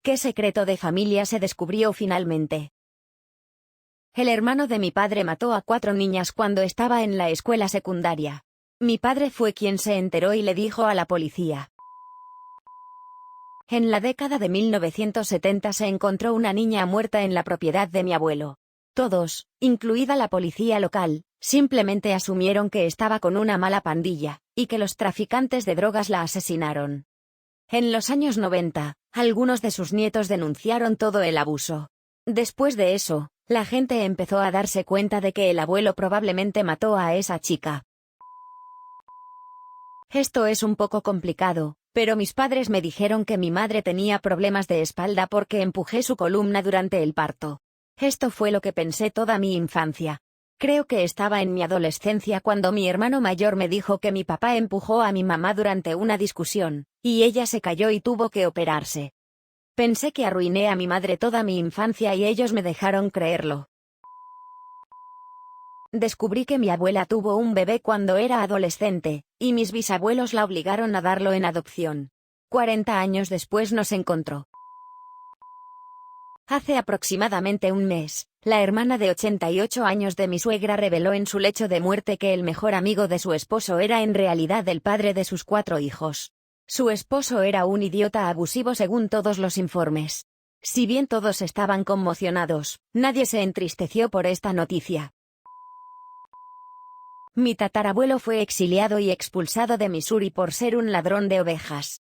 ¿Qué secreto de familia se descubrió finalmente? El hermano de mi padre mató a 4 niñas cuando estaba en la escuela secundaria. Mi padre fue quien se enteró y le dijo a la policía. En la década de 1970 se encontró una niña muerta en la propiedad de mi abuelo. Todos, incluida la policía local, simplemente asumieron que estaba con una mala pandilla, y que los traficantes de drogas la asesinaron. En los años 90, algunos de sus nietos denunciaron todo el abuso. Después de eso, la gente empezó a darse cuenta de que el abuelo probablemente mató a esa chica. Esto es un poco complicado, pero mis padres me dijeron que mi madre tenía problemas de espalda porque empujé su columna durante el parto. Esto fue lo que pensé toda mi infancia. Creo que estaba en mi adolescencia cuando mi hermano mayor me dijo que mi papá empujó a mi mamá durante una discusión, y ella se cayó y tuvo que operarse. Pensé que arruiné a mi madre toda mi infancia y ellos me dejaron creerlo. Descubrí que mi abuela tuvo un bebé cuando era adolescente, y mis bisabuelos la obligaron a darlo en adopción. 40 años después nos encontró. Hace aproximadamente un mes, la hermana de 88 años de mi suegra reveló en su lecho de muerte que el mejor amigo de su esposo era en realidad el padre de sus 4 hijos. Su esposo era un idiota abusivo según todos los informes. Si bien todos estaban conmocionados, nadie se entristeció por esta noticia. Mi tatarabuelo fue exiliado y expulsado de Missouri por ser un ladrón de ovejas.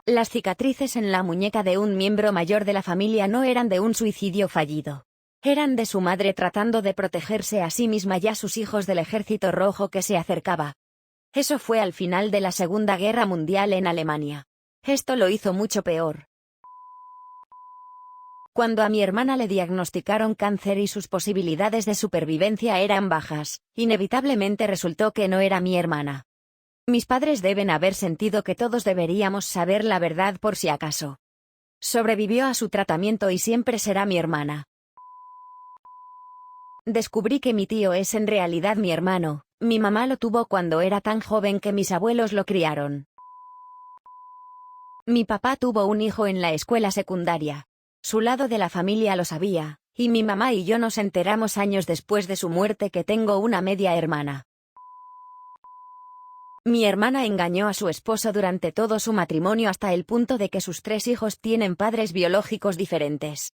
Las cicatrices en la muñeca de un miembro mayor de la familia no eran de un suicidio fallido. Eran de su madre tratando de protegerse a sí misma y a sus hijos del ejército rojo que se acercaba. Eso fue al final de la Segunda Guerra Mundial en Alemania. Esto lo hizo mucho peor. Cuando a mi hermana le diagnosticaron cáncer y sus posibilidades de supervivencia eran bajas, inevitablemente resultó que no era mi hermana. Mis padres deben haber sentido que todos deberíamos saber la verdad por si acaso. Sobrevivió a su tratamiento y siempre será mi hermana. Descubrí que mi tío es en realidad mi hermano. Mi mamá lo tuvo cuando era tan joven que mis abuelos lo criaron. Mi papá tuvo un hijo en la escuela secundaria. Su lado de la familia lo sabía, y mi mamá y yo nos enteramos años después de su muerte que tengo una media hermana. Mi hermana engañó a su esposo durante todo su matrimonio hasta el punto de que sus 3 hijos tienen padres biológicos diferentes.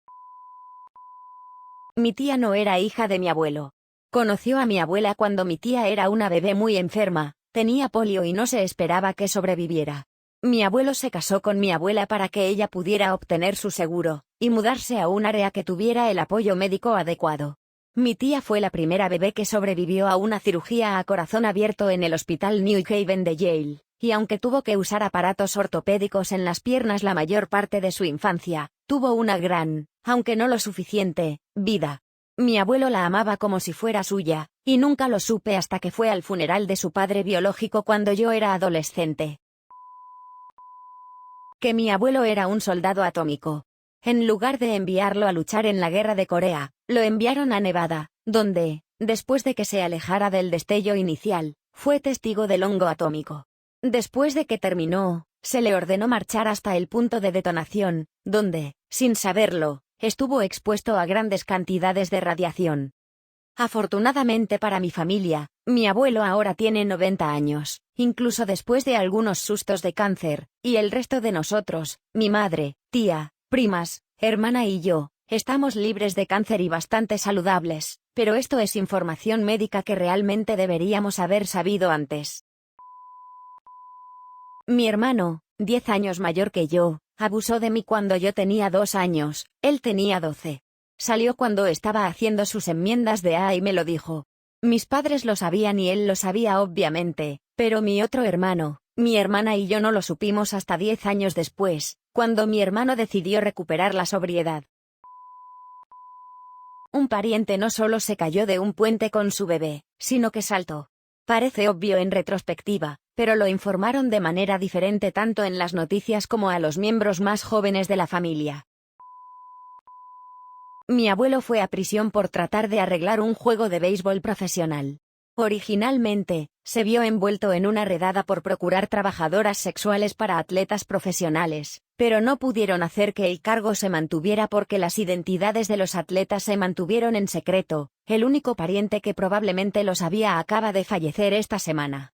Mi tía no era hija de mi abuelo. Conoció a mi abuela cuando mi tía era una bebé muy enferma, tenía polio y no se esperaba que sobreviviera. Mi abuelo se casó con mi abuela para que ella pudiera obtener su seguro, y mudarse a un área que tuviera el apoyo médico adecuado. Mi tía fue la primera bebé que sobrevivió a una cirugía a corazón abierto en el Hospital New Haven de Yale, y aunque tuvo que usar aparatos ortopédicos en las piernas la mayor parte de su infancia, tuvo una gran, aunque no lo suficiente, vida. Mi abuelo la amaba como si fuera suya, y nunca lo supe hasta que fue al funeral de su padre biológico cuando yo era adolescente. Que mi abuelo era un soldado atómico. En lugar de enviarlo a luchar en la guerra de Corea, lo enviaron a Nevada, donde, después de que se alejara del destello inicial, fue testigo del hongo atómico. Después de que terminó, se le ordenó marchar hasta el punto de detonación, donde, sin saberlo, estuvo expuesto a grandes cantidades de radiación. Afortunadamente para mi familia, mi abuelo ahora tiene 90 años, incluso después de algunos sustos de cáncer, y el resto de nosotros, mi madre, tía, primas, hermana y yo, estamos libres de cáncer y bastante saludables, pero esto es información médica que realmente deberíamos haber sabido antes. Mi hermano, 10 años mayor que yo, abusó de mí cuando yo tenía 2 años, él tenía 12. Salió cuando estaba haciendo sus enmiendas de A y me lo dijo. Mis padres lo sabían y él lo sabía obviamente, pero mi otro hermano, mi hermana y yo no lo supimos hasta 10 años después, cuando mi hermano decidió recuperar la sobriedad. Un pariente no solo se cayó de un puente con su bebé, sino que saltó. Parece obvio en retrospectiva, pero lo informaron de manera diferente tanto en las noticias como a los miembros más jóvenes de la familia. Mi abuelo fue a prisión por tratar de arreglar un juego de béisbol profesional. Originalmente, se vio envuelto en una redada por procurar trabajadoras sexuales para atletas profesionales, pero no pudieron hacer que el cargo se mantuviera porque las identidades de los atletas se mantuvieron en secreto. El único pariente que probablemente lo sabía acaba de fallecer esta semana.